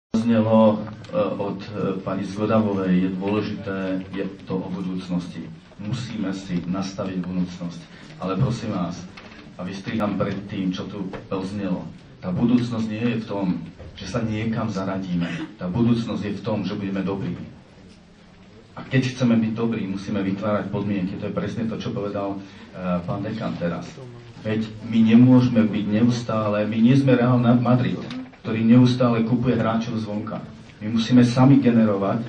Znelo od pani Zgodavovej, je dôležité, je to o budúcnosti. Musíme si nastaviť budúcnosť. Ale prosím vás, a vystriham pred tým, čo tu znelo. Tá budúcnosť nie je v tom, že sa niekam zaradíme. Tá budúcnosť je v tom, že budeme dobrí. A keď chceme byť dobrí, musíme vytvárať podmienky. To je presne to, čo povedal pán dekan teraz. Veď my nemôžeme byť neustále, my nie sme Real Madrid, ktorý neustále kupuje hráčov zvonka. My musíme sami generovať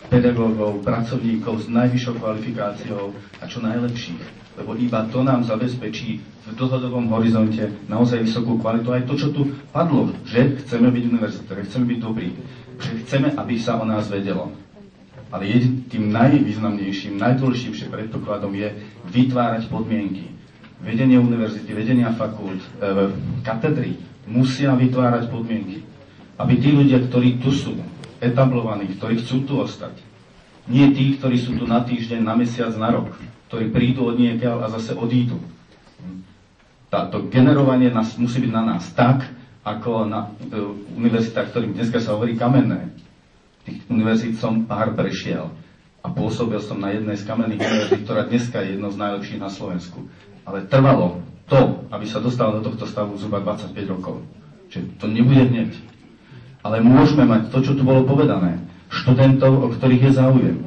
pedagógov, pracovníkov s najvyššou kvalifikáciou a čo najlepších. Lebo iba to nám zabezpečí v dlhodobom horizonte naozaj vysokú kvalitu. Aj to, čo tu padlo, že chceme byť univerzitári, chceme byť dobrí, že chceme, aby sa o nás vedelo. Ale tým najvýznamnejším, najdôležitejším predpokladom je vytvárať podmienky. Vedenie univerzity, vedenia fakult, katedry musia vytvárať podmienky. Aby tí ľudia, ktorí tu sú, etablovaní, ktorí chcú tu ostať, nie tí, ktorí sú tu na týždeň, na mesiac, na rok, ktorí prídu od niekiaľ a zase odídu. Táto generovanie musí byť na nás tak, ako na univerzitách, ktorým dneska sa hovorí kamenné. Tých univerzít som pár prešiel a pôsobil som na jednej z kamenných univerzít, ktorá dneska je jednou z najlepších na Slovensku. Ale trvalo to, aby sa dostalo do tohto stavu zhruba 25 rokov. Čiže to nebude hneď. Ale môžeme mať to, čo tu bolo povedané. Študentov, o ktorých je záujem.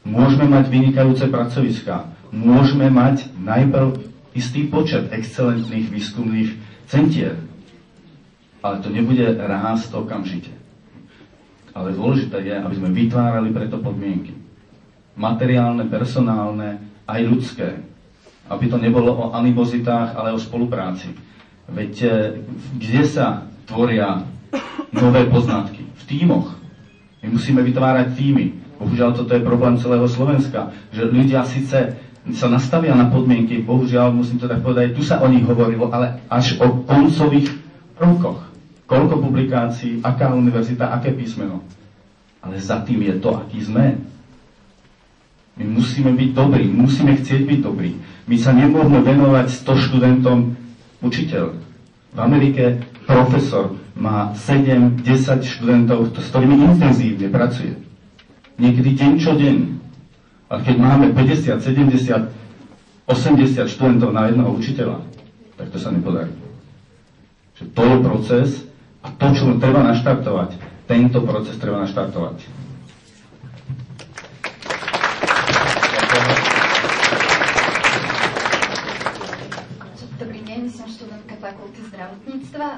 Môžeme mať vynikajúce pracoviská. Môžeme mať najprv istý počet excelentných výskumných centier. Ale to nebude rásť okamžite. Ale dôležité je, aby sme vytvárali preto podmienky. Materiálne, personálne, aj ľudské. Aby to nebolo o animozitách, ale o spolupráci. Veď kde sa tvoria nové poznatky? V tímoch. My musíme vytvárať tímy. Bohužiaľ, toto je problém celého Slovenska. Že ľudia síce sa nastavia na podmienky, bohužiaľ, musím to tak povedať, tu sa o nich hovorilo, ale až o koncových prvkoch. Koľko publikácií, aká univerzita, aké písmeno. Ale za tým je to, aký sme. My musíme byť dobrí, musíme chcieť byť dobrí. My sa nemôžeme venovať 100 študentom učiteľ. V Amerike profesor má 7-10 študentov, s ktorými intenzívne pracuje. Niekedy deň čo deň. Ale keď máme 50, 70, 80 študentov na jedného učiteľa, tak to sa nepodarí. Čiže to je proces a to, čo treba naštartovať, tento proces treba naštartovať. Dobrý deň, som študentka fakulty zdravotníctva